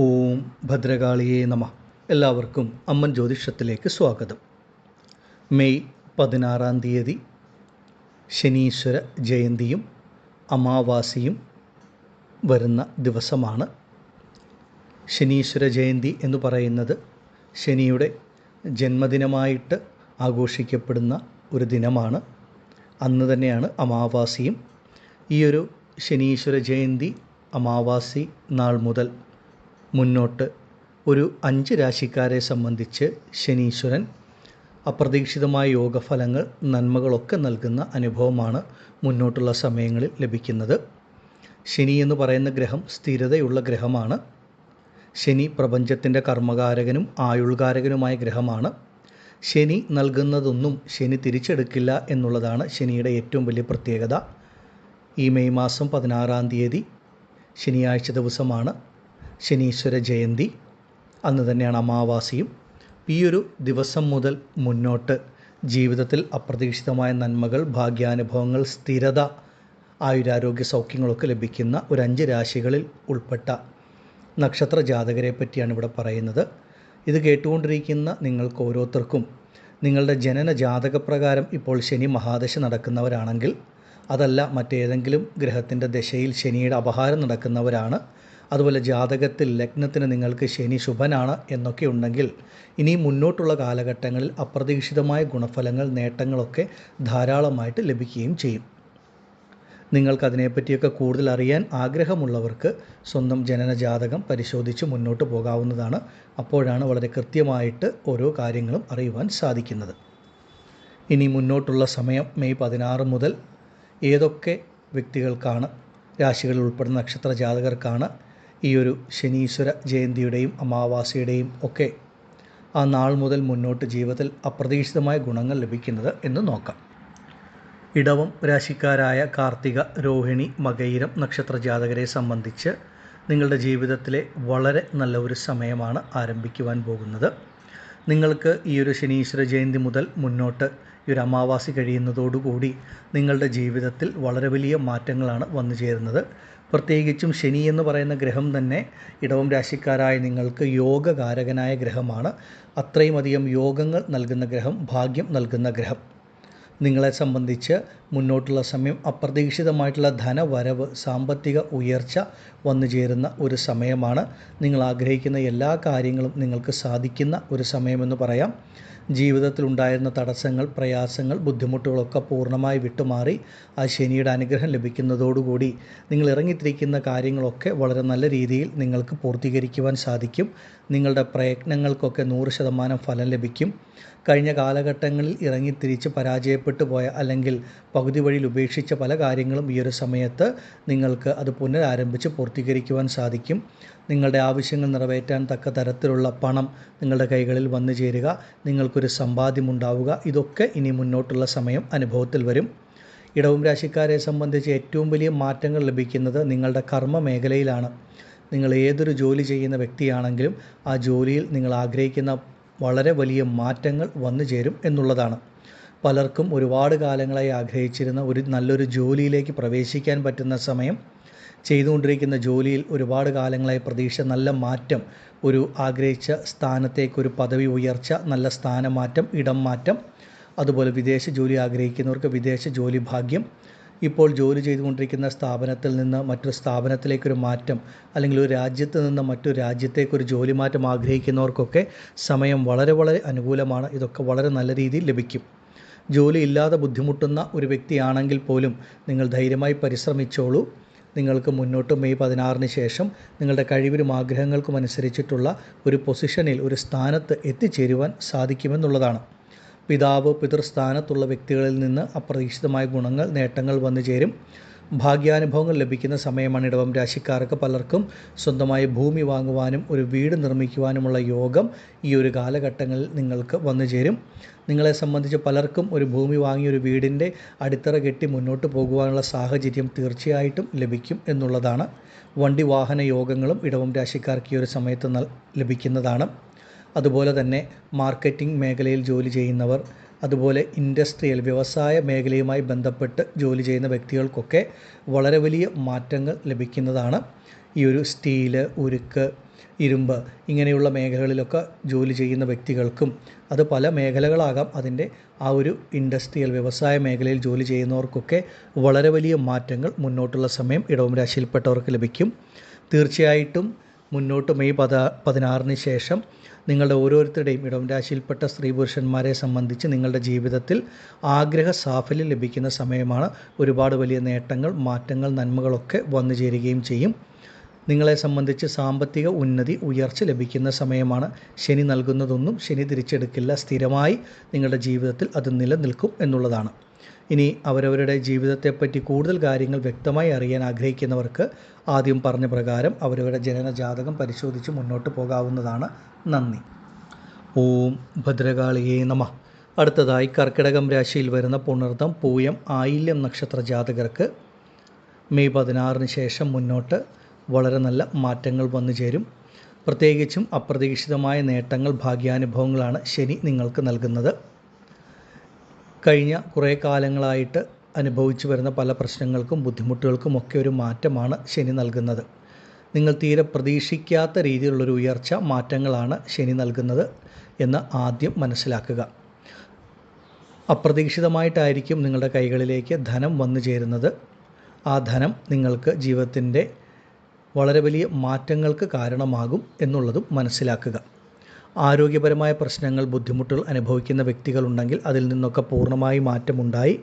ഓം ഭദ്രകാളിയേ നമഃ. എല്ലാവർക്കും അമ്മൻ ജ്യോതിഷത്തിലേക്ക് സ്വാഗതം. മെയ് 16 ശനീശ്വര ജയന്തിയും അമാവാസിയും വരുന്ന ദിവസമാണ്. ശനീശ്വര ജയന്തി എന്ന് പറയുന്നത് ശനിയുടെ ജന്മദിനമായിട്ട് ആഘോഷിക്കപ്പെടുന്ന ഒരു ദിനമാണ്. അന്ന് തന്നെയാണ് അമാവാസിയും. ഈയൊരു ശനീശ്വര ജയന്തി അമാവാസി നാൾ മുതൽ മുന്നോട്ട് ഒരു 5 രാശിക്കാരെ സംബന്ധിച്ച് ശനീശ്വരൻ അപ്രതീക്ഷിതമായ യോഗഫലങ്ങൾ, നന്മകളൊക്കെ നൽകുന്ന അനുഭവമാണ് മുന്നോട്ടുള്ള സമയങ്ങളിൽ ലഭിക്കുന്നത്. ശനി എന്ന് പറയുന്ന ഗ്രഹം സ്ഥിരതയുള്ള ഗ്രഹമാണ്. ശനി പ്രപഞ്ചത്തിൻ്റെ കർമ്മകാരകനും ആയുൾകാരകനുമായ ഗ്രഹമാണ്. ശനി നൽകുന്നതൊന്നും ശനി തിരിച്ചെടുക്കില്ല എന്നുള്ളതാണ് ശനിയുടെ ഏറ്റവും വലിയ പ്രത്യേകത. ഈ മെയ് മാസം 16 ശനിയാഴ്ച ദിവസമാണ് ശനീശ്വര ജയന്തി. അന്ന് തന്നെയാണ് അമാവാസിയും. ഈയൊരു ദിവസം മുതൽ മുന്നോട്ട് ജീവിതത്തിൽ അപ്രതീക്ഷിതമായ നന്മകൾ, ഭാഗ്യാനുഭവങ്ങൾ, സ്ഥിരത, ആയുരാരോഗ്യ സൗഖ്യങ്ങളൊക്കെ ലഭിക്കുന്ന ഒരു 5 രാശികളിൽ ഉൾപ്പെട്ട നക്ഷത്ര ജാതകരെ പറ്റിയാണ് ഇവിടെ പറയുന്നത്. ഇത് കേട്ടുകൊണ്ടിരിക്കുന്ന നിങ്ങൾക്ക് ഓരോരുത്തർക്കും നിങ്ങളുടെ ജനന ജാതകപ്രകാരം ഇപ്പോൾ ശനി മഹാദശ നടക്കുന്നവരാണെങ്കിൽ, അതല്ല മറ്റേതെങ്കിലും ഗ്രഹത്തിൻ്റെ ദശയിൽ ശനിയുടെ അപഹാരം നടക്കുന്നവരാണ്, അതുപോലെ ജാതകത്തിൽ ലഗ്നത്തിന് നിങ്ങൾക്ക് ശനി ശുഭനാണ് എന്നൊക്കെ ഉണ്ടെങ്കിൽ, ഇനി മുന്നോട്ടുള്ള കാലഘട്ടങ്ങളിൽ അപ്രതീക്ഷിതമായ ഗുണഫലങ്ങൾ, നേട്ടങ്ങളൊക്കെ ധാരാളമായിട്ട് ലഭിക്കുകയും ചെയ്യും. നിങ്ങൾക്കതിനെപ്പറ്റിയൊക്കെ കൂടുതൽ അറിയാൻ ആഗ്രഹമുള്ളവർക്ക് സ്വന്തം ജനന ജാതകം പരിശോധിച്ച് മുന്നോട്ട് പോകാവുന്നതാണ്. അപ്പോഴാണ് വളരെ കൃത്യമായിട്ട് ഓരോ കാര്യങ്ങളും അറിയുവാൻ സാധിക്കുന്നത്. ഇനി മുന്നോട്ടുള്ള സമയം മെയ് 16 മുതൽ ഏതൊക്കെ വ്യക്തികൾക്കാണ്, രാശികളിൽ ഉൾപ്പെടുന്ന നക്ഷത്ര ജാതകർക്കാണ് ഈ ഒരു ശനീശ്വര ജയന്തിയുടെയും അമാവാസിയുടെയും ഒക്കെ ആ നാൾ മുതൽ മുന്നോട്ട് ജീവിതത്തിൽ അപ്രതീക്ഷിതമായ ഗുണങ്ങൾ ലഭിക്കുന്നത് എന്ന് നോക്കാം. ഇടവം രാശിക്കാരായ കാർത്തിക, രോഹിണി, മകയിരം നക്ഷത്ര ജാതകരെ സംബന്ധിച്ച് നിങ്ങളുടെ ജീവിതത്തിലെ വളരെ നല്ല ഒരു സമയമാണ് ആരംഭിക്കുവാൻ പോകുന്നത്. നിങ്ങൾക്ക് ഈ ഒരു ശനീശ്വര ജയന്തി മുതൽ മുന്നോട്ട് ഈ ഒരു അമാവാസി കഴിയുന്നതോടുകൂടി നിങ്ങളുടെ ജീവിതത്തിൽ വളരെ വലിയ മാറ്റങ്ങളാണ് വന്നു ചേരുന്നത്. പ്രത്യേകിച്ചും ശനി എന്ന് പറയുന്ന ഗ്രഹം തന്നെ ഇടവം രാശിക്കാരായ നിങ്ങൾക്ക് യോഗകാരകനായ ഗ്രഹമാണ്. അത്രയും അധികം യോഗങ്ങൾ നൽകുന്ന ഗ്രഹം, ഭാഗ്യം നൽകുന്ന ഗ്രഹം. നിങ്ങളെ സംബന്ധിച്ച് മുന്നോട്ടുള്ള സമയം അപ്രതീക്ഷിതമായിട്ടുള്ള ധനവരവ്, സാമ്പത്തിക ഉയർച്ച വന്നു ചേരുന്ന ഒരു സമയമാണ്. നിങ്ങൾ ആഗ്രഹിക്കുന്ന എല്ലാ കാര്യങ്ങളും നിങ്ങൾക്ക് സാധിക്കുന്ന ഒരു സമയമെന്ന് പറയാം. ജീവിതത്തിലുണ്ടായിരുന്ന തടസ്സങ്ങൾ, പ്രയാസങ്ങൾ, ബുദ്ധിമുട്ടുകളൊക്കെ പൂർണ്ണമായി വിട്ടുമാറി ആ ശനിയുടെ അനുഗ്രഹം ലഭിക്കുന്നതോടുകൂടി നിങ്ങൾ ഇറങ്ങിത്തിരിക്കുന്ന കാര്യങ്ങളൊക്കെ വളരെ നല്ല രീതിയിൽ നിങ്ങൾക്ക് പൂർത്തീകരിക്കുവാൻ സാധിക്കും. നിങ്ങളുടെ പ്രയത്നങ്ങൾക്കൊക്കെ 100% ഫലം ലഭിക്കും. കഴിഞ്ഞ കാലഘട്ടങ്ങളിൽ ഇറങ്ങിത്തിരിച്ച് പരാജയപ്പെട്ടു പോയ, അല്ലെങ്കിൽ പകുതി വഴിയിൽ ഉപേക്ഷിച്ച പല കാര്യങ്ങളും ഈ ഒരു സമയത്ത് നിങ്ങൾക്ക് അത് പുനരാരംഭിച്ച് പൂർത്തീകരിക്കുവാൻ സാധിക്കും. നിങ്ങളുടെ ആവശ്യങ്ങൾ നിറവേറ്റാൻ തക്ക തരത്തിലുള്ള പണം നിങ്ങളുടെ കൈകളിൽ വന്നു ചേരുക, നിങ്ങൾക്കൊരു സമ്പാദ്യമുണ്ടാവുക, ഇതൊക്കെ ഇനി മുന്നോട്ടുള്ള സമയം അനുഭവത്തിൽ വരും. ഇടവം രാശിക്കാരെ സംബന്ധിച്ച് ഏറ്റവും വലിയ മാറ്റങ്ങൾ ലഭിക്കുന്നത് നിങ്ങളുടെ കർമ്മ മേഖലയിലാണ്. നിങ്ങൾ ഏതൊരു ജോലി ചെയ്യുന്ന വ്യക്തിയാണെങ്കിലും ആ ജോലിയിൽ നിങ്ങൾ ആഗ്രഹിക്കുന്ന വളരെ വലിയ മാറ്റങ്ങൾ വന്നു ചേരും എന്നുള്ളതാണ്. പലർക്കും ഒരുപാട് കാലങ്ങളായി ആഗ്രഹിച്ചിരുന്ന ഒരു നല്ലൊരു ജോലിയിലേക്ക് പ്രവേശിക്കാൻ പറ്റുന്ന സമയം, ചെയ്തുകൊണ്ടിരിക്കുന്ന ജോലിയിൽ ഒരുപാട് കാലങ്ങളായി പ്രതീക്ഷ നല്ല മാറ്റം, ഒരു ആഗ്രഹിച്ച സ്ഥാനത്തേക്കൊരു പദവി ഉയർച്ച, നല്ല സ്ഥാനമാറ്റം, ഇടം മാറ്റം, അതുപോലെ വിദേശ ജോലി ആഗ്രഹിക്കുന്നവർക്ക് വിദേശ ജോലി ഭാഗ്യം, ഇപ്പോൾ ജോലി ചെയ്തുകൊണ്ടിരിക്കുന്ന സ്ഥാപനത്തിൽ നിന്ന് മറ്റൊരു സ്ഥാപനത്തിലേക്കൊരു മാറ്റം, അല്ലെങ്കിൽ ഒരു രാജ്യത്ത് നിന്ന് മറ്റൊരു രാജ്യത്തേക്കൊരു ജോലി മാറ്റം ആഗ്രഹിക്കുന്നവർക്കൊക്കെ സമയം വളരെ വളരെ അനുകൂലമാണ്. ഇതൊക്കെ വളരെ നല്ല രീതിയിൽ ലഭിക്കും. ജോലി ഇല്ലാതെ ബുദ്ധിമുട്ടുന്ന ഒരു വ്യക്തിയാണെങ്കിൽ പോലും നിങ്ങൾ ധൈര്യമായി പരിശ്രമിച്ചോളൂ. നിങ്ങൾക്ക് മുന്നോട്ട് മെയ് 16 ശേഷം നിങ്ങളുടെ കഴിവിനും ആഗ്രഹങ്ങൾക്കും അനുസരിച്ചിട്ടുള്ള ഒരു പൊസിഷനിൽ, ഒരു സ്ഥാനത്ത് എത്തിച്ചേരുവാൻ സാധിക്കുമെന്നുള്ളതാണ്. പിതാവ്, പിതൃസ്ഥാനത്തുള്ള വ്യക്തികളിൽ നിന്ന് അപ്രതീക്ഷിതമായ ഗുണങ്ങൾ, നേട്ടങ്ങൾ വന്നു ചേരും. ഭാഗ്യാനുഭവങ്ങൾ ലഭിക്കുന്ന സമയമാണ്. ഇടവം രാശിക്കാർക്ക് പലർക്കും സ്വന്തമായി ഭൂമി വാങ്ങുവാനും ഒരു വീട് നിർമ്മിക്കുവാനുമുള്ള യോഗം ഈ ഒരു കാലഘട്ടങ്ങളിൽ നിങ്ങൾക്ക് വന്നു ചേരും. നിങ്ങളെ സംബന്ധിച്ച് പലർക്കും ഒരു ഭൂമി വാങ്ങി ഒരു വീടിൻ്റെ അടിത്തറ കെട്ടി മുന്നോട്ട് പോകുവാനുള്ള സാഹചര്യം തീർച്ചയായിട്ടും ലഭിക്കും എന്നുള്ളതാണ്. വണ്ടി വാഹന യോഗങ്ങളും ഇടവം രാശിക്കാർക്ക് ഈ ഒരു സമയത്ത് ലഭിക്കുന്നതാണ്. അതുപോലെ തന്നെ മാർക്കറ്റിംഗ് മേഖലയിൽ ജോലി ചെയ്യുന്നവർ, അതുപോലെ ഇൻഡസ്ട്രിയൽ വ്യവസായ മേഖലയുമായി ബന്ധപ്പെട്ട് ജോലി ചെയ്യുന്ന വ്യക്തികൾക്കൊക്കെ വളരെ വലിയ മാറ്റങ്ങൾ ലഭിക്കുന്നതാണ്. ഈ ഒരു സ്റ്റീല്, ഉരുക്ക്, ഇരുമ്പ് ഇങ്ങനെയുള്ള മേഖലകളിലൊക്കെ ജോലി ചെയ്യുന്ന വ്യക്തികൾക്കും, അത് പല മേഖലകളാകാം, അതിൻ്റെ ആ ഒരു ഇൻഡസ്ട്രിയൽ വ്യവസായ മേഖലയിൽ ജോലി ചെയ്യുന്നവർക്കൊക്കെ വളരെ വലിയ മാറ്റങ്ങൾ മുന്നോട്ടുള്ള സമയം ഇടവം രാശിയിൽപ്പെട്ടവർക്ക് ലഭിക്കും. തീർച്ചയായിട്ടും മുന്നോട്ട് മെയ് 16 ശേഷം നിങ്ങളുടെ ഓരോരുത്തരുടെയും ഇടവം രാശിയിൽപ്പെട്ട സ്ത്രീ പുരുഷന്മാരെ സംബന്ധിച്ച് നിങ്ങളുടെ ജീവിതത്തിൽ ആഗ്രഹ സാഫല്യം ലഭിക്കുന്ന സമയമാണ്. ഒരുപാട് വലിയ നേട്ടങ്ങൾ, മാറ്റങ്ങൾ, നന്മകളൊക്കെ വന്നു ചേരുകയും ചെയ്യും. നിങ്ങളെ സംബന്ധിച്ച് സാമ്പത്തിക ഉന്നതി, ഉയർച്ച ലഭിക്കുന്ന സമയമാണ്. ശനി നൽകുന്നതൊന്നും ശനി തിരിച്ചെടുക്കില്ല. സ്ഥിരമായി നിങ്ങളുടെ ജീവിതത്തിൽ അത് നിലനിൽക്കും എന്നുള്ളതാണ്. ഇനി അവരവരുടെ ജീവിതത്തെപ്പറ്റി കൂടുതൽ കാര്യങ്ങൾ വ്യക്തമായി അറിയാൻ ആഗ്രഹിക്കുന്നവർക്ക് ആദ്യം പറഞ്ഞ പ്രകാരം അവരവരുടെ ജനന ജാതകം പരിശോധിച്ച് മുന്നോട്ട് പോകാവുന്നതാണ്. നന്ദി. ഓം ഭദ്രകാളിയേ നമഃ. അടുത്തതായി കർക്കിടകം രാശിയിൽ വരുന്ന പുണർതം, പൂയം, ആയില്യം നക്ഷത്ര ജാതകർക്ക് മെയ് 16 ശേഷം മുന്നോട്ട് വളരെ നല്ല മാറ്റങ്ങൾ വന്നു ചേരും. പ്രത്യേകിച്ചും അപ്രതീക്ഷിതമായ നേട്ടങ്ങൾ, ഭാഗ്യാനുഭവങ്ങളാണ് ശനി നിങ്ങൾക്ക് നൽകുന്നത്. കഴിഞ്ഞ കുറേ കാലങ്ങളായിട്ട് അനുഭവിച്ചു വരുന്ന പല പ്രശ്നങ്ങൾക്കും ബുദ്ധിമുട്ടുകൾക്കും ഒക്കെ ഒരു മാറ്റമാണ് ശനി നൽകുന്നത്. നിങ്ങൾ തീരെ പ്രതീക്ഷിക്കാത്ത രീതിയിലുള്ളൊരു ഉയർച്ച, മാറ്റങ്ങളാണ് ശനി നൽകുന്നത് എന്ന് ആദ്യം മനസ്സിലാക്കുക. അപ്രതീക്ഷിതമായിട്ടായിരിക്കും നിങ്ങളുടെ കൈകളിലേക്ക് ധനം വന്നു ചേരുന്നത്. ആ ധനം നിങ്ങൾക്ക് ജീവിതത്തിൻ്റെ വളരെ വലിയ മാറ്റങ്ങൾക്ക് കാരണമാകും എന്നുള്ളതും മനസ്സിലാക്കുക. ആരോഗ്യപരമായ പ്രശ്നങ്ങൾ, ബുദ്ധിമുട്ടുകൾ അനുഭവിക്കുന്ന വ്യക്തികളുണ്ടെങ്കിൽ അതിൽ നിന്നൊക്കെ പൂർണ്ണമായി മാറ്റമുണ്ടായി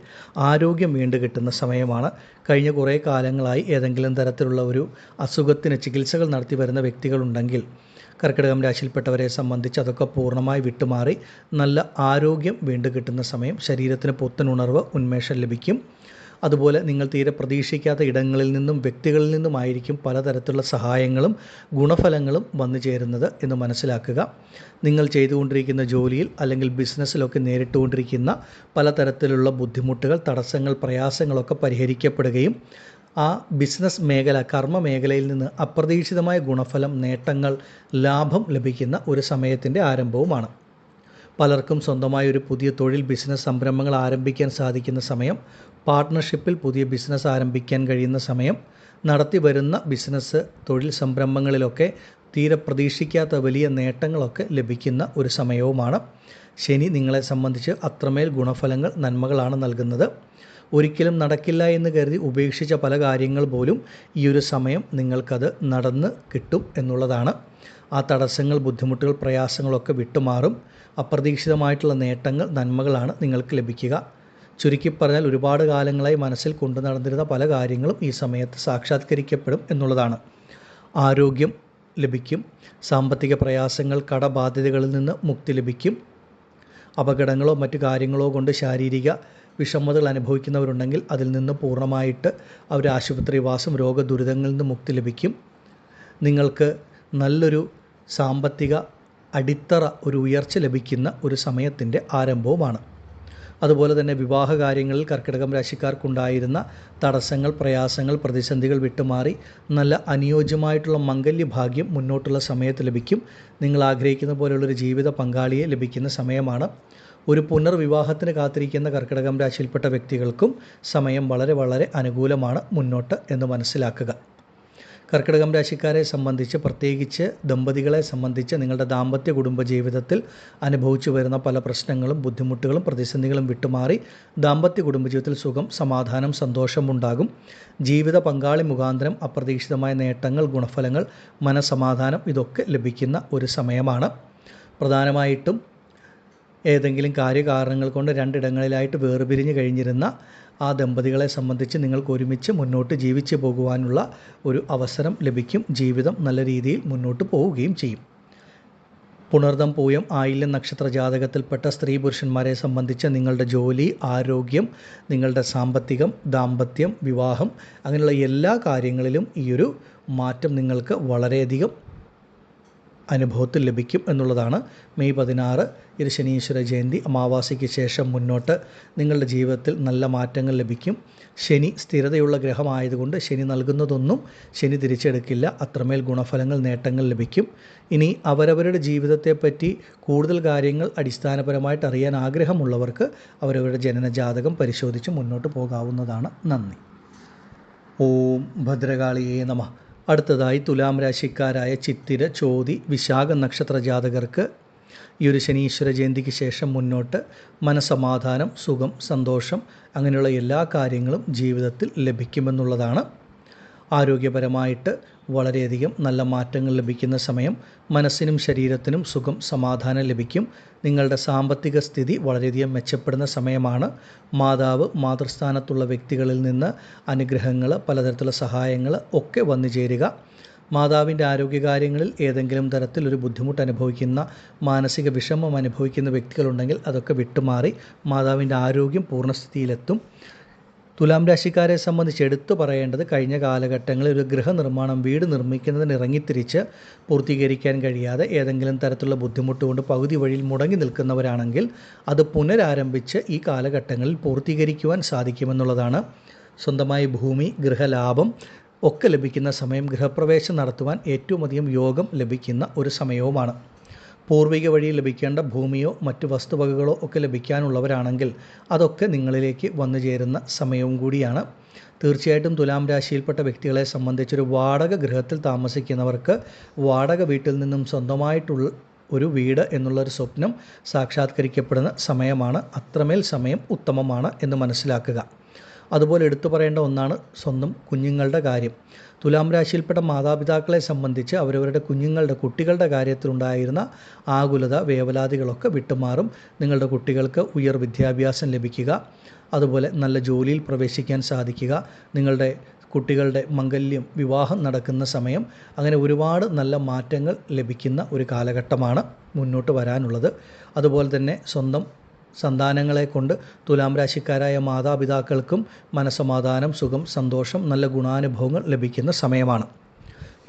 ആരോഗ്യം വീണ്ടും കിട്ടുന്ന സമയമാണ്. കഴിഞ്ഞ കുറേ കാലങ്ങളായി ഏതെങ്കിലും തരത്തിലുള്ള ഒരു അസുഖത്തിന് ചികിത്സകൾ നടത്തി വരുന്ന വ്യക്തികളുണ്ടെങ്കിൽ കർക്കിടകം രാശിയിൽപ്പെട്ടവരെ സംബന്ധിച്ച് അതൊക്കെ പൂർണ്ണമായി വിട്ടുമാറി നല്ല ആരോഗ്യം വീണ്ടും കിട്ടുന്ന സമയം. ശരീരത്തിന് പുത്തനുണർവ്, ഉന്മേഷം ലഭിക്കും. അതുപോലെ നിങ്ങൾ തീരെ പ്രതീക്ഷിക്കാത്ത ഇടങ്ങളിൽ നിന്നും വ്യക്തികളിൽ നിന്നുമായിരിക്കും പലതരത്തിലുള്ള സഹായങ്ങളും ഗുണഫലങ്ങളും വന്നു ചേരുന്നത് എന്ന് മനസ്സിലാക്കുക. നിങ്ങൾ ചെയ്തുകൊണ്ടിരിക്കുന്ന ജോലിയിൽ അല്ലെങ്കിൽ ബിസിനസ്സിലൊക്കെ നേരിട്ടുകൊണ്ടിരിക്കുന്ന പലതരത്തിലുള്ള ബുദ്ധിമുട്ടുകൾ, തടസ്സങ്ങൾ, പ്രയാസങ്ങളൊക്കെ പരിഹരിക്കപ്പെടുകയും ആ ബിസിനസ് മേഖല, കർമ്മ മേഖലയിൽ നിന്ന് അപ്രതീക്ഷിതമായ ഗുണഫലം, നേട്ടങ്ങൾ, ലാഭം ലഭിക്കുന്ന ഒരു സമയത്തിൻ്റെ ആരംഭവുമാണ്. പലർക്കും സ്വന്തമായ ഒരു പുതിയ തൊഴിൽ, ബിസിനസ് സംരംഭങ്ങൾ ആരംഭിക്കാൻ സാധിക്കുന്ന സമയം, പാർട്ട്ണർഷിപ്പിൽ പുതിയ ബിസിനസ് ആരംഭിക്കാൻ കഴിയുന്ന സമയം, നടത്തി വരുന്ന ബിസിനസ്, തൊഴിൽ സംരംഭങ്ങളിലൊക്കെ തീരെ പ്രതീക്ഷിക്കാത്ത വലിയ നേട്ടങ്ങളൊക്കെ ലഭിക്കുന്ന ഒരു സമയവുമാണ്. ശനി നിങ്ങളെ സംബന്ധിച്ച് അത്രമേൽ ഗുണഫലങ്ങൾ, നന്മകളാണ് നൽകുന്നത്. ഒരിക്കലും നടക്കില്ല എന്ന് കരുതി ഉപേക്ഷിച്ച പല കാര്യങ്ങൾ പോലും ഈ ഒരു സമയം നിങ്ങൾക്കത് നടന്ന് കിട്ടും എന്നുള്ളതാണ്. ആ തടസ്സങ്ങൾ, ബുദ്ധിമുട്ടുകൾ, പ്രയാസങ്ങളൊക്കെ വിട്ടുമാറും. അപ്രതീക്ഷിതമായിട്ടുള്ള നേട്ടങ്ങൾ, നന്മകളാണ് നിങ്ങൾക്ക് ലഭിക്കുക. ചുരുക്കി പറഞ്ഞാൽ ഒരുപാട് കാലങ്ങളായി മനസ്സിൽ കൊണ്ടു നടന്നിരുന്ന പല കാര്യങ്ങളും ഈ സമയത്ത് സാക്ഷാത്കരിക്കപ്പെടും എന്നുള്ളതാണ്. ആരോഗ്യം ലഭിക്കും. സാമ്പത്തിക പ്രയാസങ്ങൾ, കടബാധ്യതകളിൽ നിന്ന് മുക്തി ലഭിക്കും. അപകടങ്ങളോ മറ്റു കാര്യങ്ങളോ കൊണ്ട് ശാരീരിക വിഷമതകൾ അനുഭവിക്കുന്നവരുണ്ടെങ്കിൽ അതിൽ നിന്ന് പൂർണ്ണമായിട്ട് അവർ ആശുപത്രിവാസം, രോഗദുരിതങ്ങളിൽ നിന്ന് മുക്തി ലഭിക്കും. നിങ്ങൾക്ക് നല്ലൊരു സാമ്പത്തിക അടിത്തറ, ഒരു ഉയർച്ച ലഭിക്കുന്ന ഒരു സമയത്തിൻ്റെ ആരംഭവുമാണ്. അതുപോലെ തന്നെ വിവാഹ കാര്യങ്ങളിൽ കർക്കിടകം രാശിക്കാർക്കുണ്ടായിരുന്ന തടസ്സങ്ങൾ, പ്രയാസങ്ങൾ, പ്രതിസന്ധികൾ വിട്ടുമാറി നല്ല അനുയോജ്യമായിട്ടുള്ള മംഗല്യഭാഗ്യം മുന്നോട്ടുള്ള സമയത്ത് ലഭിക്കും. നിങ്ങൾ ആഗ്രഹിക്കുന്ന പോലെയുള്ളൊരു ജീവിത പങ്കാളിയെ ലഭിക്കുന്ന സമയമാണ്. ഒരു പുനർവിവാഹത്തിന് കാത്തിരിക്കുന്ന കർക്കിടകം രാശിയിൽപ്പെട്ട വ്യക്തികൾക്കും സമയം വളരെ വളരെ അനുകൂലമാണ് മുന്നോട്ട് എന്ന് മനസ്സിലാക്കുക. കർക്കിടകം രാശിക്കാരെ സംബന്ധിച്ച്, പ്രത്യേകിച്ച് ദമ്പതികളെ സംബന്ധിച്ച് നിങ്ങളുടെ ദാമ്പത്യ കുടുംബ ജീവിതത്തിൽ അനുഭവിച്ചു വരുന്ന പല പ്രശ്നങ്ങളും, ബുദ്ധിമുട്ടുകളും, പ്രതിസന്ധികളും വിട്ടുമാറി ദാമ്പത്യ കുടുംബജീവിതത്തിൽ സുഖം, സമാധാനം, സന്തോഷമുണ്ടാകും. ജീവിത പങ്കാളി മുഖാന്തരം അപ്രതീക്ഷിതമായ നേട്ടങ്ങൾ, ഗുണഫലങ്ങൾ, മനസമാധാനം ഇതൊക്കെ ലഭിക്കുന്ന ഒരു സമയമാണ്. പ്രധാനമായിട്ടും ഏതെങ്കിലും കാര്യകാരണങ്ങൾ കൊണ്ട് രണ്ടിടങ്ങളിലായിട്ട് വേർപിരിഞ്ഞ് കഴിഞ്ഞിരുന്ന ആ ദമ്പതികളെ സംബന്ധിച്ച് നിങ്ങൾക്ക് ഒരുമിച്ച് മുന്നോട്ട് ജീവിച്ചു പോകുവാനുള്ള ഒരു അവസരം ലഭിക്കും. ജീവിതം നല്ല രീതിയിൽ മുന്നോട്ട് പോവുകയും ചെയ്യും. പുണർതം, പൂയം, ആയില്യം നക്ഷത്ര ജാതകത്തിൽപ്പെട്ട സ്ത്രീ പുരുഷന്മാരെ സംബന്ധിച്ച് നിങ്ങളുടെ ജോലി, ആരോഗ്യം, നിങ്ങളുടെ സാമ്പത്തികം, ദാമ്പത്യം, വിവാഹം അങ്ങനെയുള്ള എല്ലാ കാര്യങ്ങളിലും ഈ ഒരു മാറ്റം നിങ്ങൾക്ക് വളരെയധികം അനുഭവത്തിൽ ലഭിക്കും എന്നുള്ളതാണ്. മെയ് 16 ഇത് ശനീശ്വര ജയന്തി അമാവാസിക്ക് ശേഷം മുന്നോട്ട് നിങ്ങളുടെ ജീവിതത്തിൽ നല്ല മാറ്റങ്ങൾ ലഭിക്കും. ശനി സ്ഥിരതയുള്ള ഗ്രഹമായതുകൊണ്ട് ശനി നൽകുന്നതൊന്നും ശനി തിരിച്ചെടുക്കില്ല. അത്രമേൽ ഗുണഫലങ്ങൾ, നേട്ടങ്ങൾ ലഭിക്കും. ഇനി അവരവരുടെ ജീവിതത്തെപ്പറ്റി കൂടുതൽ കാര്യങ്ങൾ അടിസ്ഥാനപരമായിട്ട് അറിയാൻ ആഗ്രഹമുള്ളവർക്ക് അവരവരുടെ ജനനജാതകം പരിശോധിച്ച് മുന്നോട്ട് പോകാവുന്നതാണ്. നന്ദി. ഓം ഭദ്രകാളിയേ നമഃ. അടുത്തതായി തുലാം രാശിക്കാരായ ചിത്തിര, ചോതി, വിശാഖ നക്ഷത്ര ജാതകർക്ക് ഈ ഒരു ശനീശ്വര ജയന്തിക്ക് ശേഷം മുന്നോട്ട് മനസമാധാനം, സുഖം, സന്തോഷം അങ്ങനെയുള്ള എല്ലാ കാര്യങ്ങളും ജീവിതത്തിൽ ലഭിക്കുമെന്നുള്ളതാണ്. ആരോഗ്യപരമായിട്ട് വളരെയധികം നല്ല മാറ്റങ്ങൾ ലഭിക്കുന്ന സമയം. മനസ്സിനും ശരീരത്തിനും സുഖം, സമാധാനം ലഭിക്കും. നിങ്ങളുടെ സാമ്പത്തിക സ്ഥിതി വളരെയധികം മെച്ചപ്പെടുന്ന സമയമാണ്. മാതാവ്, മാതൃസ്ഥാനത്തുള്ള വ്യക്തികളിൽ നിന്ന് അനുഗ്രഹങ്ങൾ, പലതരത്തിലുള്ള സഹായങ്ങൾ ഒക്കെ വന്നു ചേരുക. മാതാവിൻ്റെ ആരോഗ്യകാര്യങ്ങളിൽ ഏതെങ്കിലും തരത്തിൽ ഒരു ബുദ്ധിമുട്ട് അനുഭവിക്കുന്ന, മാനസിക വിഷമം അനുഭവിക്കുന്ന വ്യക്തികളുണ്ടെങ്കിൽ അതൊക്കെ വിട്ടുമാറി മാതാവിൻ്റെ ആരോഗ്യം പൂർണ്ണസ്ഥിതിയിലെത്തും. തുലാം രാശിക്കാരെ സംബന്ധിച്ച് എടുത്തു പറയേണ്ടത്, കഴിഞ്ഞ കാലഘട്ടങ്ങളിൽ ഒരു ഗൃഹനിർമ്മാണം, വീട് നിർമ്മിക്കുന്നതിന് ഇറങ്ങിത്തിരിച്ച് പൂർത്തീകരിക്കാൻ കഴിയാതെ ഏതെങ്കിലും തരത്തിലുള്ള ബുദ്ധിമുട്ട് കൊണ്ട് പകുതി വഴിയിൽ മുടങ്ങി നിൽക്കുന്നവരാണെങ്കിൽ അത് പുനരാരംഭിച്ച് ഈ കാലഘട്ടങ്ങളിൽ പൂർത്തീകരിക്കുവാൻ സാധിക്കുമെന്നുള്ളതാണ്. സ്വന്തമായി ഭൂമി, ഗൃഹലാഭം ഒക്കെ ലഭിക്കുന്ന സമയം, ഗൃഹപ്രവേശം നടത്തുവാൻ ഏറ്റവും അധികം യോഗം ലഭിക്കുന്ന ഒരു സമയവുമാണ്. പൂർവിക വഴി ലഭിക്കേണ്ട ഭൂമിയോ മറ്റു വസ്തുവകകളോ ഒക്കെ ലഭിക്കാനുള്ളവരാണെങ്കിൽ അതൊക്കെ നിങ്ങളിലേക്ക് വന്നു ചേരുന്ന സമയവും കൂടിയാണ്. തീർച്ചയായിട്ടും തുലാം രാശിയിൽപ്പെട്ട വ്യക്തികളെ സംബന്ധിച്ചൊരു വാടക ഗൃഹത്തിൽ താമസിക്കുന്നവർക്ക് വാടക വീട്ടിൽ നിന്നും സ്വന്തമായിട്ടുള്ള ഒരു വീട് എന്നുള്ളൊരു സ്വപ്നം സാക്ഷാത്കരിക്കപ്പെടുന്ന സമയമാണ്. അത്രമേൽ സമയം ഉത്തമമാണ് എന്ന് മനസ്സിലാക്കുക. അതുപോലെ എടുത്തു പറയേണ്ട ഒന്നാണ് സ്വന്തം കുഞ്ഞുങ്ങളുടെ കാര്യം. തുലാം രാശിയിൽപ്പെട്ട മാതാപിതാക്കളെ സംബന്ധിച്ച് അവരവരുടെ കുട്ടികളുടെ കാര്യത്തിലുണ്ടായിരുന്ന ആകുലത, വേവലാതികളൊക്കെ വിട്ടുമാറും. നിങ്ങളുടെ കുട്ടികൾക്ക് ഉയർ വിദ്യാഭ്യാസം ലഭിക്കുക, അതുപോലെ നല്ല ജോലിയിൽ പ്രവേശിക്കാൻ സാധിക്കുക, നിങ്ങളുടെ കുട്ടികളുടെ മംഗല്യം, വിവാഹം നടക്കുന്ന സമയം, അങ്ങനെ ഒരുപാട് നല്ല മാറ്റങ്ങൾ ലഭിക്കുന്ന ഒരു കാലഘട്ടമാണ് മുന്നോട്ട് വരാനുള്ളത്. അതുപോലെ തന്നെ സ്വന്തം സന്താനങ്ങളെ കൊണ്ട് തുലാം രാശിക്കാരായ മാതാപിതാക്കൾക്കും മനസമാധാനം, സുഖം, സന്തോഷം, നല്ല ഗുണാനുഭവങ്ങൾ ലഭിക്കുന്ന സമയമാണ്.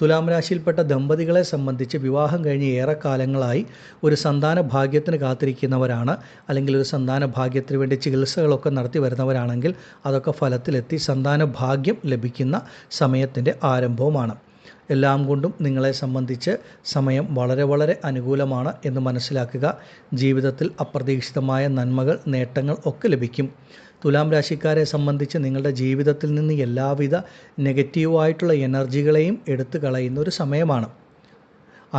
തുലാം രാശിയിൽപ്പെട്ട ദമ്പതികളെ സംബന്ധിച്ച് വിവാഹം കഴിഞ്ഞ് ഏറെക്കാലങ്ങളായി ഒരു സന്താന ഭാഗ്യത്തിന് കാത്തിരിക്കുന്നവരാണ്, അല്ലെങ്കിൽ ഒരു സന്താന ഭാഗ്യത്തിന് വേണ്ടി ചികിത്സകളൊക്കെ നടത്തി വരുന്നവരാണെങ്കിൽ അതൊക്കെ ഫലത്തിലെത്തി സന്താന ഭാഗ്യം ലഭിക്കുന്ന സമയത്തിൻ്റെ ആരംഭവുമാണ്. എല്ലാം കൊണ്ടും നിങ്ങളെ സംബന്ധിച്ച് സമയം വളരെ വളരെ അനുകൂലമാണ് എന്ന് മനസ്സിലാക്കുക. ജീവിതത്തിൽ അപ്രതീക്ഷിതമായ നന്മകൾ, നേട്ടങ്ങൾ ഒക്കെ ലഭിക്കും. തുലാം രാശിക്കാരെ സംബന്ധിച്ച് നിങ്ങളുടെ ജീവിതത്തിൽ നിന്ന് എല്ലാവിധ നെഗറ്റീവായിട്ടുള്ള എനർജികളെയും എടുത്തു കളയുന്ന ഒരു സമയമാണ്.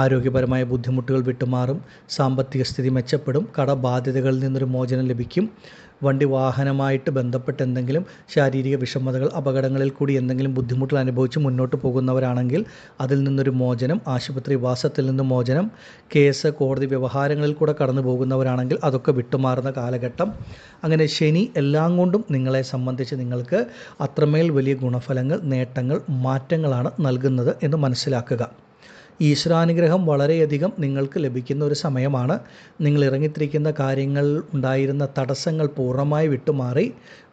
ആരോഗ്യപരമായ ബുദ്ധിമുട്ടുകൾ വിട്ടുമാറും, സാമ്പത്തിക സ്ഥിതി മെച്ചപ്പെടും, കടബാധ്യതകളിൽ നിന്നൊരു മോചനം ലഭിക്കും. വണ്ടി വാഹനമായിട്ട് ബന്ധപ്പെട്ട് എന്തെങ്കിലും ശാരീരിക വിഷമതകൾ, അപകടങ്ങളിൽ കൂടി എന്തെങ്കിലും ബുദ്ധിമുട്ടുകൾ അനുഭവിച്ച് മുന്നോട്ട് പോകുന്നവരാണെങ്കിൽ അതിൽ നിന്നൊരു മോചനം, ആശുപത്രി വാസത്തിൽ നിന്ന് മോചനം, കേസ്, കോടതി വ്യവഹാരങ്ങളിൽ കൂടെ കടന്നു പോകുന്നവരാണെങ്കിൽ അതൊക്കെ വിട്ടുമാറുന്ന കാലഘട്ടം. അങ്ങനെ ശനി എല്ലാം കൊണ്ടും നിങ്ങളെ സംബന്ധിച്ച് നിങ്ങൾക്ക് അത്രമേൽ വലിയ ഗുണഫലങ്ങൾ, നേട്ടങ്ങൾ, മാറ്റങ്ങളാണ് നൽകുന്നത് എന്ന് മനസ്സിലാക്കുക. ഈശ്വരാനുഗ്രഹം വളരെയധികം നിങ്ങൾക്ക് ലഭിക്കുന്ന ഒരു സമയമാണ്. നിങ്ങൾ ഇറങ്ങിത്തിരിക്കുന്ന കാര്യങ്ങൾ ഉണ്ടായിരുന്ന തടസ്സങ്ങൾ പൂർണ്ണമായി വിട്ടുമാറി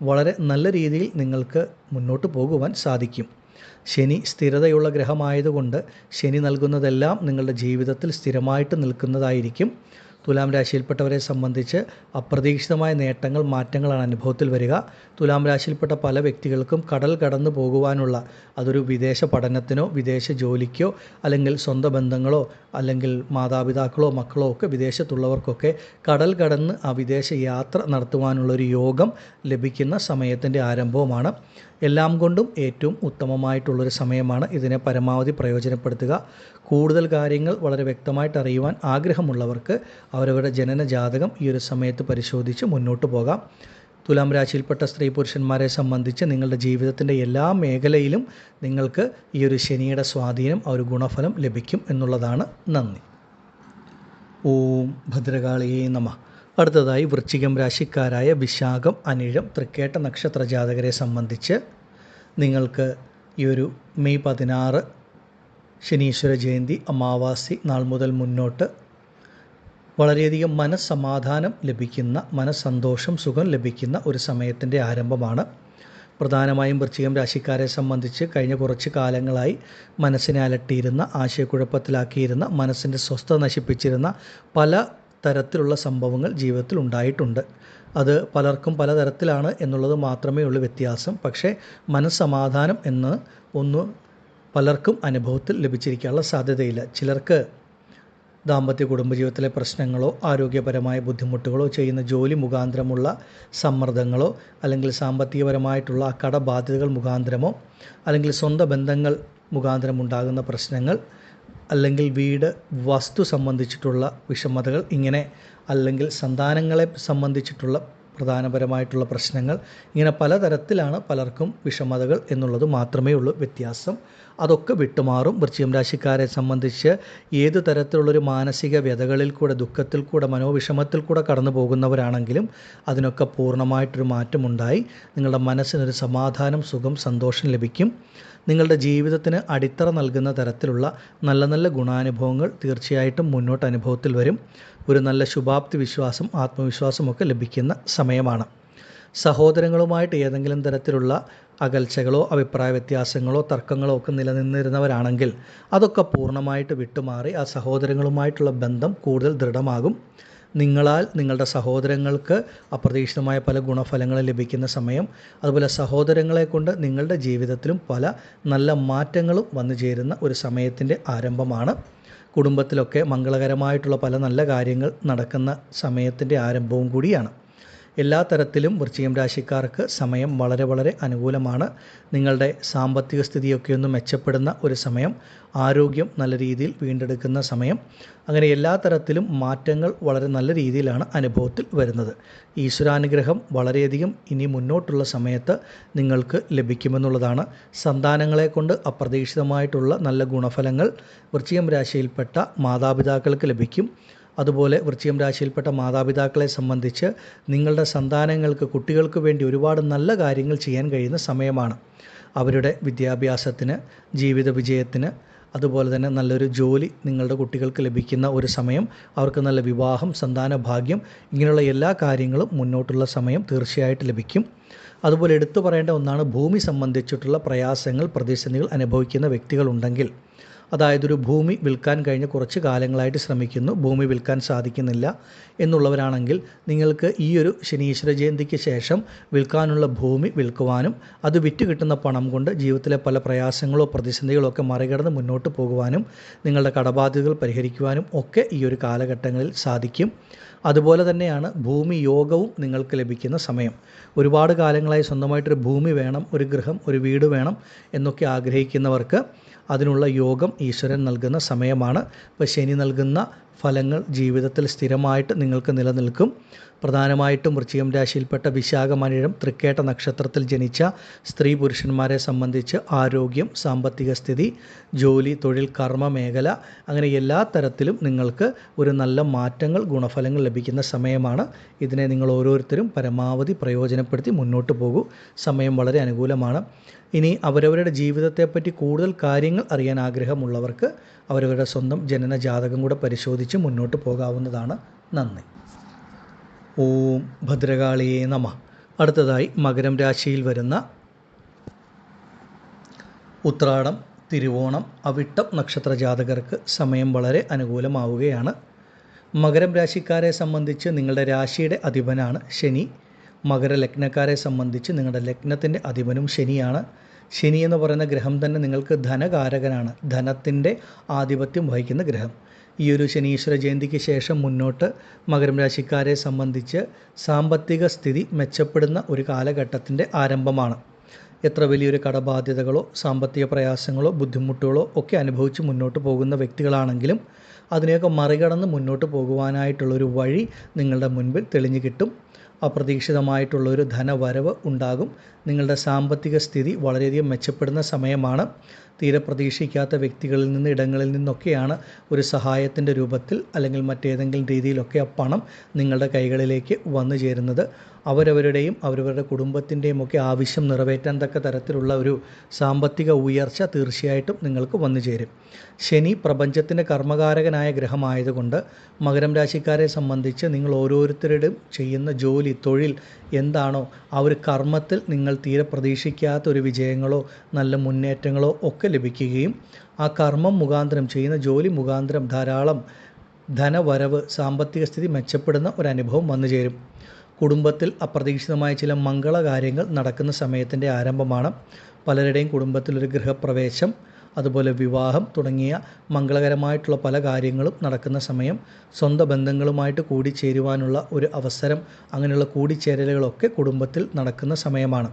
വളരെ നല്ല രീതിയിൽ നിങ്ങൾക്ക് മുന്നോട്ട് പോകുവാൻ സാധിക്കും. ശനി സ്ഥിരതയുള്ള ഗ്രഹമായതുകൊണ്ട് ശനി നൽകുന്നതെല്ലാം നിങ്ങളുടെ ജീവിതത്തിൽ സ്ഥിരമായിട്ട് നിൽക്കുന്നതായിരിക്കും. തുലാം രാശിയിൽപ്പെട്ടവരെ സംബന്ധിച്ച് അപ്രതീക്ഷിതമായ നേട്ടങ്ങൾ, മാറ്റങ്ങളാണ് അനുഭവത്തിൽ വരിക. തുലാം രാശിയിൽപ്പെട്ട പല വ്യക്തികൾക്കും കടൽ കടന്നു പോകുവാനുള്ള, അതൊരു വിദേശ പഠനത്തിനോ വിദേശ ജോലിക്കോ അല്ലെങ്കിൽ സ്വന്തം ബന്ധങ്ങളോ അല്ലെങ്കിൽ മാതാപിതാക്കളോ മക്കളോ ഒക്കെ വിദേശത്തുള്ളവർക്കൊക്കെ കടൽ കടന്ന് ആ വിദേശ യാത്ര നടത്തുവാനുള്ളൊരു യോഗം ലഭിക്കുന്ന സമയത്തിൻ്റെ ആരംഭവുമാണ്. എല്ലാം കൊണ്ടും ഏറ്റവും ഉത്തമമായിട്ടുള്ളൊരു സമയമാണ്. ഇതിനെ പരമാവധി പ്രയോജനപ്പെടുത്തുക. കൂടുതൽ കാര്യങ്ങൾ വളരെ വ്യക്തമായിട്ട് അറിയുവാൻ ആഗ്രഹമുള്ളവർക്ക് അവരവരുടെ ജനന ജാതകം ഈ ഒരു സമയത്ത് പരിശോധിച്ച് മുന്നോട്ട് പോകാം. തുലാം രാശിയിൽപ്പെട്ട സ്ത്രീ പുരുഷന്മാരെ സംബന്ധിച്ച് നിങ്ങളുടെ ജീവിതത്തിൻ്റെ എല്ലാ മേഖലയിലും നിങ്ങൾക്ക് ഈ ഒരു ശനിയുടെ സ്വാധീനം, ആ ഒരു ഗുണഫലം ലഭിക്കും എന്നുള്ളതാണ്. നന്ദി. ഓം ഭദ്രകാളിയേ നമഃ. അടുത്തതായി വൃശ്ചികം രാശിക്കാരായ വിശാഖം, അനിഴം, തൃക്കേട്ട നക്ഷത്ര ജാതകരെ സംബന്ധിച്ച് നിങ്ങൾക്ക് ഈ ഒരു മെയ് 16 ശനീശ്വര ജയന്തി അമാവാസി നാൾ മുതൽ മുന്നോട്ട് വളരെയധികം മനസ്സമാധാനം ലഭിക്കുന്ന, മനസ്സന്തോഷം, സുഖം ലഭിക്കുന്ന ഒരു സമയത്തിൻ്റെ ആരംഭമാണ്. പ്രധാനമായും വൃശ്ചികം രാശിക്കാരെ സംബന്ധിച്ച് കഴിഞ്ഞ കുറച്ച് കാലങ്ങളായി മനസ്സിനെ അലട്ടിയിരുന്ന, ആശയക്കുഴപ്പത്തിലാക്കിയിരുന്ന, മനസ്സിൻ്റെ സ്വസ്ഥത നശിപ്പിച്ചിരുന്ന പല തരത്തിലുള്ള സംഭവങ്ങൾ ജീവിതത്തിൽ ഉണ്ടായിട്ടുണ്ട്. അത് പലർക്കും പലതരത്തിലാണ് എന്നുള്ളത് മാത്രമേ ഉള്ളൂ വ്യത്യാസം. പക്ഷേ മനസ്സമാധാനം എന്ന് ഒന്ന് പലർക്കും അനുഭവത്തിൽ ലഭിച്ചിരിക്കാനുള്ള സാധ്യതയില്ല. ചിലർക്ക് ദാമ്പത്യ കുടുംബജീവിതത്തിലെ പ്രശ്നങ്ങളോ ആരോഗ്യപരമായ ബുദ്ധിമുട്ടുകളോ, ചെയ്യുന്ന ജോലി മുഖാന്തരമുള്ള സമ്മർദ്ദങ്ങളോ, അല്ലെങ്കിൽ സാമ്പത്തികപരമായിട്ടുള്ള കടബാധ്യതകൾ മുഖാന്തരമോ, അല്ലെങ്കിൽ സ്വന്തം ബന്ധങ്ങൾ മുഖാന്തരം ഉണ്ടാകുന്ന പ്രശ്നങ്ങൾ, അല്ലെങ്കിൽ വീട് വസ്തു സംബന്ധിച്ചിട്ടുള്ള വിഷമതകൾ, ഇങ്ങനെ അല്ലെങ്കിൽ സന്താനങ്ങളെ സംബന്ധിച്ചിട്ടുള്ള പ്രധാനപരമായിട്ടുള്ള പ്രശ്നങ്ങൾ, ഇങ്ങനെ പലതരത്തിലാണ് പലർക്കും വിഷമതകൾ എന്നുള്ളത് മാത്രമേ ഉള്ളൂ വ്യത്യാസം. അതൊക്കെ വിട്ടുമാറും. വൃശ്ചികം രാശിക്കാരെ സംബന്ധിച്ച് ഏതു തരത്തിലുള്ളൊരു മാനസിക വ്യതകളിൽ കൂടെ, ദുഃഖത്തിൽ കൂടെ, മനോവിഷമത്തിൽ കൂടെ കടന്നു പോകുന്നവരാണെങ്കിലും അതിനൊക്കെ പൂർണ്ണമായിട്ടൊരു മാറ്റമുണ്ടായി നിങ്ങളുടെ മനസ്സിനൊരു സമാധാനം, സുഖം, സന്തോഷം ലഭിക്കും. നിങ്ങളുടെ ജീവിതത്തിന് അടിത്തറ നൽകുന്ന തരത്തിലുള്ള നല്ല നല്ല ഗുണാനുഭവങ്ങൾ തീർച്ചയായിട്ടും മുന്നോട്ട് അനുഭവത്തിൽ വരും. ഒരു നല്ല ശുഭാപ്തി വിശ്വാസം, ആത്മവിശ്വാസമൊക്കെ ലഭിക്കുന്ന സമയമാണ്. സഹോദരങ്ങളുമായിട്ട് ഏതെങ്കിലും തരത്തിലുള്ള അകൽച്ചകളോ അഭിപ്രായ വ്യത്യാസങ്ങളോ തർക്കങ്ങളോ ഒക്കെ നിലനിന്നിരുന്നവരാണെങ്കിൽ അതൊക്കെ പൂർണ്ണമായിട്ട് വിട്ടുമാറി ആ സഹോദരങ്ങളുമായിട്ടുള്ള ബന്ധം കൂടുതൽ ദൃഢമാകും. നിങ്ങളാൽ നിങ്ങളുടെ സഹോദരങ്ങൾക്ക് അപ്രതീക്ഷിതമായ പല ഗുണഫലങ്ങളും ലഭിക്കുന്ന സമയം, അതുപോലെ സഹോദരങ്ങളെ കൊണ്ട് നിങ്ങളുടെ ജീവിതത്തിലും പല നല്ല മാറ്റങ്ങളും വന്നു ചേരുന്ന ഒരു സമയത്തിൻ്റെ ആരംഭമാണ്. കുടുംബത്തിലൊക്കെ മംഗളകരമായിട്ടുള്ള പല നല്ല കാര്യങ്ങൾ നടക്കുന്ന സമയത്തിൻ്റെ ആരംഭവും കൂടിയാണ്. എല്ലാ തരത്തിലും വൃശ്ചികം രാശിക്കാർക്ക് സമയം വളരെ വളരെ അനുകൂലമാണ്. നിങ്ങളുടെ സാമ്പത്തിക സ്ഥിതിയൊക്കെ ഒന്ന് മെച്ചപ്പെടുന്ന ഒരു സമയം, ആരോഗ്യം നല്ല രീതിയിൽ വീണ്ടെടുക്കുന്ന സമയം, അങ്ങനെ എല്ലാ തരത്തിലും മാറ്റങ്ങൾ വളരെ നല്ല രീതിയിലാണ് അനുഭവത്തിൽ വരുന്നത്. ഈശ്വരാനുഗ്രഹം വളരെയധികം ഇനി മുന്നോട്ടുള്ള സമയത്ത് നിങ്ങൾക്ക് ലഭിക്കുമെന്നുള്ളതാണ്. സന്താനങ്ങളെ കൊണ്ട് അപ്രതീക്ഷിതമായിട്ടുള്ള നല്ല ഗുണഫലങ്ങൾ വൃശ്ചികം രാശിയിൽപ്പെട്ട മാതാപിതാക്കൾക്ക് ലഭിക്കും. അതുപോലെ വൃശ്ചികം രാശിയിൽപ്പെട്ട മാതാപിതാക്കളെ സംബന്ധിച്ച് നിങ്ങളുടെ സന്താനങ്ങൾക്ക്, കുട്ടികൾക്ക് വേണ്ടി ഒരുപാട് നല്ല കാര്യങ്ങൾ ചെയ്യാൻ കഴിയുന്ന സമയമാണ്. അവരുടെ വിദ്യാഭ്യാസത്തിന്, ജീവിത വിജയത്തിന്, അതുപോലെ തന്നെ നല്ലൊരു ജോലി നിങ്ങളുടെ കുട്ടികൾക്ക് ലഭിക്കുന്ന ഒരു സമയം, അവർക്ക് നല്ല വിവാഹം, സന്താന ഭാഗ്യം, ഇങ്ങനെയുള്ള എല്ലാ കാര്യങ്ങളും മുന്നോട്ടുള്ള സമയം തീർച്ചയായിട്ടും ലഭിക്കും. അതുപോലെ എടുത്തു പറയേണ്ട ഒന്നാണ്, ഭൂമി സംബന്ധിച്ചിട്ടുള്ള പ്രയാസങ്ങൾ, പ്രതിസന്ധികൾ അനുഭവിക്കുന്ന വ്യക്തികളുണ്ടെങ്കിൽ, അതായത് ഒരു ഭൂമി വിൽക്കാൻ കഴിഞ്ഞ് കുറച്ച് കാലങ്ങളായിട്ട് ശ്രമിക്കുന്നു, ഭൂമി വിൽക്കാൻ സാധിക്കുന്നില്ല എന്നുള്ളവരാണെങ്കിൽ നിങ്ങൾക്ക് ഈ ഒരു ശനീശ്വര ജയന്തിക്ക് ശേഷം വിൽക്കാനുള്ള ഭൂമി വിൽക്കുവാനും അത് വിറ്റ് കിട്ടുന്ന പണം കൊണ്ട് ജീവിതത്തിലെ പല പ്രയാസങ്ങളോ പ്രതിസന്ധികളോ ഒക്കെ മറികടന്ന് മുന്നോട്ട് പോകുവാനും നിങ്ങളുടെ കടബാധ്യതകൾ പരിഹരിക്കുവാനും ഒക്കെ ഈ ഒരു കാലഘട്ടങ്ങളിൽ സാധിക്കും. അതുപോലെ തന്നെയാണ് ഭൂമി യോഗവും നിങ്ങൾക്ക് ലഭിക്കുന്ന സമയം. ഒരുപാട് കാലങ്ങളായി സ്വന്തമായിട്ടൊരു ഭൂമി വേണം, ഒരു ഗൃഹം, ഒരു വീട് വേണം എന്നൊക്കെ ആഗ്രഹിക്കുന്നവർക്ക് അതിനുള്ള യോഗം ഈശ്വരൻ നൽകുന്ന സമയമാണ്. ഇപ്പോൾ ശനി നൽകുന്ന ഫലങ്ങൾ ജീവിതത്തിൽ സ്ഥിരമായിട്ട് നിങ്ങൾക്ക് നിലനിൽക്കും. പ്രധാനമായിട്ടും വൃശ്ചികം രാശിയിൽപ്പെട്ട വിശാഖമനിഴം തൃക്കേട്ട നക്ഷത്രത്തിൽ ജനിച്ച സ്ത്രീ പുരുഷന്മാരെ സംബന്ധിച്ച് ആരോഗ്യം, സാമ്പത്തിക സ്ഥിതി, ജോലി, തൊഴിൽ, കർമ്മ മേഖല, അങ്ങനെ എല്ലാ തരത്തിലും നിങ്ങൾക്ക് ഒരു നല്ല മാറ്റങ്ങൾ, ഗുണഫലങ്ങൾ ലഭിക്കുന്ന സമയമാണ്. ഇതിനെ നിങ്ങൾ ഓരോരുത്തരും പരമാവധി പ്രയോജനപ്പെടുത്തി മുന്നോട്ട് പോകൂ. സമയം വളരെ അനുകൂലമാണ്. ഇനി അവരവരുടെ ജീവിതത്തെപ്പറ്റി കൂടുതൽ കാര്യങ്ങൾ അറിയാൻ ആഗ്രഹമുള്ളവർക്ക് അവരവരുടെ സ്വന്തം ജനന ജാതകം കൂടെ പരിശോധിച്ച് മുന്നോട്ട് പോകാവുന്നതാണ്. നന്ദി. ഓം ഭദ്രകാളിയേ നമഃ. അടുത്തതായി മകരം രാശിയിൽ വരുന്ന ഉത്രാടം, തിരുവോണം, അവിട്ടം നക്ഷത്ര ജാതകർക്ക് സമയം വളരെ അനുകൂലമാവുകയാണ്. മകരം രാശിക്കാരെ സംബന്ധിച്ച് നിങ്ങളുടെ രാശിയുടെ അധിപനാണ് ശനി. മകരലഗ്നക്കാരെ സംബന്ധിച്ച് നിങ്ങളുടെ ലഗ്നത്തിൻ്റെ അധിപനും ശനിയാണ്. ശനി എന്ന് പറയുന്ന ഗ്രഹം തന്നെ നിങ്ങൾക്ക് ധനകാരകനാണ്, ധനത്തിൻ്റെ ആധിപത്യം വഹിക്കുന്ന ഗ്രഹം. ഈ ഒരു ശനീശ്വര ജയന്തിക്ക് ശേഷം മുന്നോട്ട് മകരം രാശിക്കാരെ സംബന്ധിച്ച് സാമ്പത്തിക സ്ഥിതി മെച്ചപ്പെടുന്ന ഒരു കാലഘട്ടത്തിൻ്റെ ആരംഭമാണ്. എത്ര വലിയൊരു കടബാധ്യതകളോ സാമ്പത്തിക പ്രയാസങ്ങളോ ബുദ്ധിമുട്ടുകളോ ഒക്കെ അനുഭവിച്ച് മുന്നോട്ട് പോകുന്ന വ്യക്തികളാണെങ്കിലും അതിനെയൊക്കെ മറികടന്ന് മുന്നോട്ട് പോകുവാനായിട്ടുള്ളൊരു വഴി നിങ്ങളുടെ മുൻപിൽ തെളിഞ്ഞു കിട്ടും. അപ്രതീക്ഷിതമായിട്ടുള്ളൊരു ധനവരവ് ഉണ്ടാകും. നിങ്ങളുടെ സാമ്പത്തിക സ്ഥിതി വളരെയധികം മെച്ചപ്പെടുന്ന സമയമാണ്. തീരെ പ്രതീക്ഷിക്കാത്ത വ്യക്തികളിൽ നിന്ന്, ഇടങ്ങളിൽ നിന്നൊക്കെയാണ് ഒരു സഹായത്തിൻ്റെ രൂപത്തിൽ അല്ലെങ്കിൽ മറ്റേതെങ്കിലും രീതിയിലൊക്കെ ആ പണം നിങ്ങളുടെ കൈകളിലേക്ക് വന്നു ചേരുന്നത്. അവരവരുടെയും അവരവരുടെ കുടുംബത്തിൻ്റെയും ഒക്കെ ആവശ്യം നിറവേറ്റാൻ തക്ക തരത്തിലുള്ള ഒരു സാമ്പത്തിക ഉയർച്ച തീർച്ചയായിട്ടും നിങ്ങൾക്ക് വന്നു ചേരും. ശനി പ്രപഞ്ചത്തിൻ്റെ കർമ്മകാരകനായ ഗ്രഹമായതുകൊണ്ട് മകരം രാശിക്കാരെ സംബന്ധിച്ച് നിങ്ങൾ ഓരോരുത്തരുടെയും ചെയ്യുന്ന ജോലി, തൊഴിൽ എന്താണോ ആ ഒരു കർമ്മത്തിൽ നിങ്ങൾ തീരെ പ്രതീക്ഷിക്കാത്ത ഒരു വിജയങ്ങളോ നല്ല മുന്നേറ്റങ്ങളോ ഒക്കെ ലഭിക്കുകയും ആ കർമ്മം മുഖാന്തരം, ചെയ്യുന്ന ജോലി മുഖാന്തരം ധാരാളം ധനവരവ്, സാമ്പത്തിക സ്ഥിതി മെച്ചപ്പെടുന്ന ഒരു അനുഭവം വന്നു ചേരും. കുടുംബത്തിൽ അപ്രതീക്ഷിതമായ ചില മംഗളകാര്യങ്ങൾ നടക്കുന്ന സമയത്തിൻ്റെ ആരംഭമാണ്. പലരുടെയും കുടുംബത്തിൽ ഒരു ഗൃഹപ്രവേശം, അതുപോലെ വിവാഹം തുടങ്ങിയ മംഗളകരമായിട്ടുള്ള പല കാര്യങ്ങളും നടക്കുന്ന സമയം. സ്വന്തം ബന്ധങ്ങളുമായിട്ട് കൂടിച്ചേരുവാനുള്ള ഒരു അവസരം, അങ്ങനെയുള്ള കൂടിച്ചേരലുകളൊക്കെ കുടുംബത്തിൽ നടക്കുന്ന സമയമാണ്.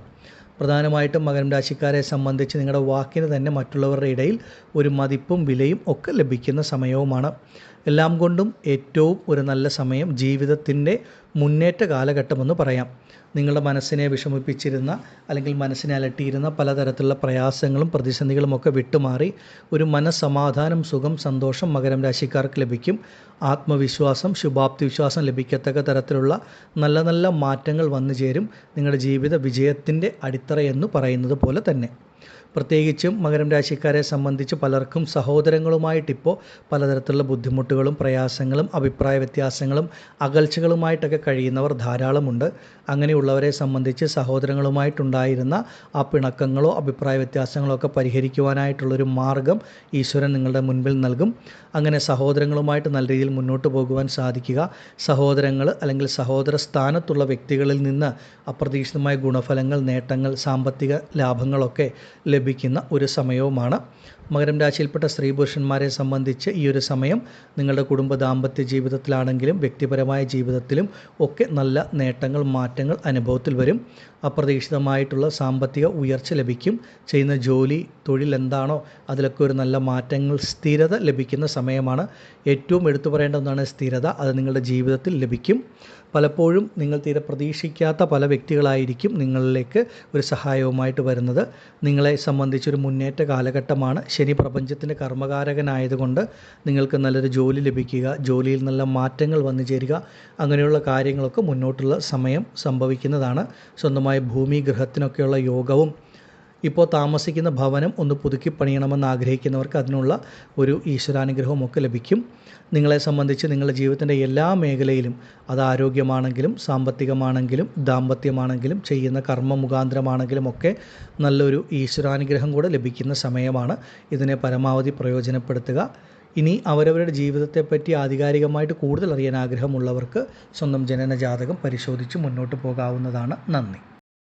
പ്രധാനമായിട്ടും മകരം രാശിക്കാരെ സംബന്ധിച്ച് നിങ്ങളുടെ വാക്കിന് തന്നെ മറ്റുള്ളവരുടെ ഇടയിൽ ഒരു മതിപ്പും വിലയും ഒക്കെ ലഭിക്കുന്ന സമയവുമാണ്. എല്ലാം കൊണ്ടും ഏറ്റവും ഒരു നല്ല സമയം, ജീവിതത്തിൻ്റെ മുന്നേറ്റ കാലഘട്ടമെന്ന് പറയാം. നിങ്ങളുടെ മനസ്സിനെ വിഷമിപ്പിച്ചിരുന്ന അല്ലെങ്കിൽ മനസ്സിനെ അലട്ടിയിരുന്ന പലതരത്തിലുള്ള പ്രയാസങ്ങളും പ്രതിസന്ധികളും ഒക്കെ വിട്ടുമാറി ഒരു മനസ്സമാധാനം, സുഖം, സന്തോഷം മകരം രാശിക്കാർക്ക് ലഭിക്കും. ആത്മവിശ്വാസം, ശുഭാപ്തി വിശ്വാസം ലഭിക്കത്തക്ക തരത്തിലുള്ള നല്ല നല്ല മാറ്റങ്ങൾ വന്നു ചേരും. നിങ്ങളുടെ ജീവിത വിജയത്തിൻ്റെ അടിത്തറയെന്ന് പറയുന്നത് പോലെ തന്നെ. പ്രത്യേകിച്ചും മകരം രാശിക്കാരെ സംബന്ധിച്ച് പലർക്കും സഹോദരങ്ങളുമായിട്ടിപ്പോൾ പലതരത്തിലുള്ള ബുദ്ധിമുട്ടുകളും പ്രയാസങ്ങളും അഭിപ്രായ വ്യത്യാസങ്ങളും അകൽച്ചകളുമായിട്ടൊക്കെ കഴിയുന്നവർ ധാരാളമുണ്ട്. അങ്ങനെയുള്ളവരെ സംബന്ധിച്ച് സഹോദരങ്ങളുമായിട്ടുണ്ടായിരുന്ന ആ പിണക്കങ്ങളോ അഭിപ്രായ വ്യത്യാസങ്ങളോ ഒക്കെ പരിഹരിക്കുവാനായിട്ടുള്ളൊരു മാർഗം ഈശ്വരൻ നിങ്ങളുടെ മുൻപിൽ നൽകും. അങ്ങനെ സഹോദരങ്ങളുമായിട്ട് നല്ല രീതിയിൽ മുന്നോട്ട് പോകുവാൻ സാധിക്കുക. സഹോദരങ്ങൾ അല്ലെങ്കിൽ സഹോദര സ്ഥാനത്തുള്ള വ്യക്തികളിൽ നിന്ന് അപ്രതീക്ഷിതമായ ഗുണഫലങ്ങൾ, നേട്ടങ്ങൾ, സാമ്പത്തിക ലാഭങ്ങളൊക്കെ ലഭിക്കുന്ന ഒരു സമയവുമാണ്. മകരം രാശിയിൽപ്പെട്ട സ്ത്രീ പുരുഷന്മാരെ സംബന്ധിച്ച് ഈ ഒരു സമയം നിങ്ങളുടെ കുടുംബ ദാമ്പത്യ ജീവിതത്തിലാണെങ്കിലും വ്യക്തിപരമായ ജീവിതത്തിലും ഒക്കെ നല്ല നേട്ടങ്ങൾ, മാറ്റങ്ങൾ അനുഭവത്തിൽ വരും. അപ്രതീക്ഷിതമായിട്ടുള്ള സാമ്പത്തിക ഉയർച്ച ലഭിക്കും. ചെയ്യുന്ന ജോലി, തൊഴിൽ എന്താണോ അതിലൊക്കെ ഒരു നല്ല മാറ്റങ്ങൾ, സ്ഥിരത ലഭിക്കുന്ന സമയമാണ്. ഏറ്റവും എടുത്തു പറയേണ്ട ഒന്നാണ് സ്ഥിരത. അത് നിങ്ങളുടെ ജീവിതത്തിൽ ലഭിക്കും. പലപ്പോഴും നിങ്ങൾ തീരെ പ്രതീക്ഷിക്കാത്ത പല വ്യക്തികളായിരിക്കും നിങ്ങളിലേക്ക് ഒരു സഹായവുമായിട്ട് വരുന്നത്. നിങ്ങളെ സംബന്ധിച്ചൊരു മുന്നേറ്റ കാലഘട്ടമാണ്. ശനി പ്രപഞ്ചത്തിൻ്റെ കർമ്മകാരകനായതുകൊണ്ട് നിങ്ങൾക്ക് നല്ലൊരു ജോലി ലഭിക്കുക, ജോലിയിൽ നല്ല മാറ്റങ്ങൾ വന്നു ചേരുക, അങ്ങനെയുള്ള കാര്യങ്ങളൊക്കെ മുന്നോട്ടുള്ള സമയം സംഭവിക്കുന്നതാണ്. സ്വന്തമായ ഭൂമി, ഗൃഹത്തിനൊക്കെയുള്ള യോഗവും, ഇപ്പോൾ താമസിക്കുന്ന ഭവനം ഒന്ന് പുതുക്കി പണിയണമെന്ന് ആഗ്രഹിക്കുന്നവർക്ക് അതിനുള്ള ഒരു ഈശ്വരാനുഗ്രഹവും ഒക്കെ ലഭിക്കും. നിങ്ങളെ സംബന്ധിച്ച് നിങ്ങളുടെ ജീവിതത്തിൻ്റെ എല്ലാ മേഖലയിലും, അത് ആരോഗ്യമാണെങ്കിലും സാമ്പത്തികമാണെങ്കിലും ദാമ്പത്യമാണെങ്കിലും ചെയ്യുന്ന കർമ്മ മുഖാന്തരമാണെങ്കിലും ഒക്കെ നല്ലൊരു ഈശ്വരാനുഗ്രഹം കൂടെ ലഭിക്കുന്ന സമയമാണ്. ഇതിനെ പരമാവധി പ്രയോജനപ്പെടുത്തുക. ഇനി അവരവരുടെ ജീവിതത്തെപ്പറ്റി ആധികാരികമായിട്ട് കൂടുതൽ അറിയാൻ ആഗ്രഹമുള്ളവർക്ക് സ്വന്തം ജനന ജാതകം പരിശോധിച്ച് മുന്നോട്ട് പോകാവുന്നതാണ്. നന്ദി.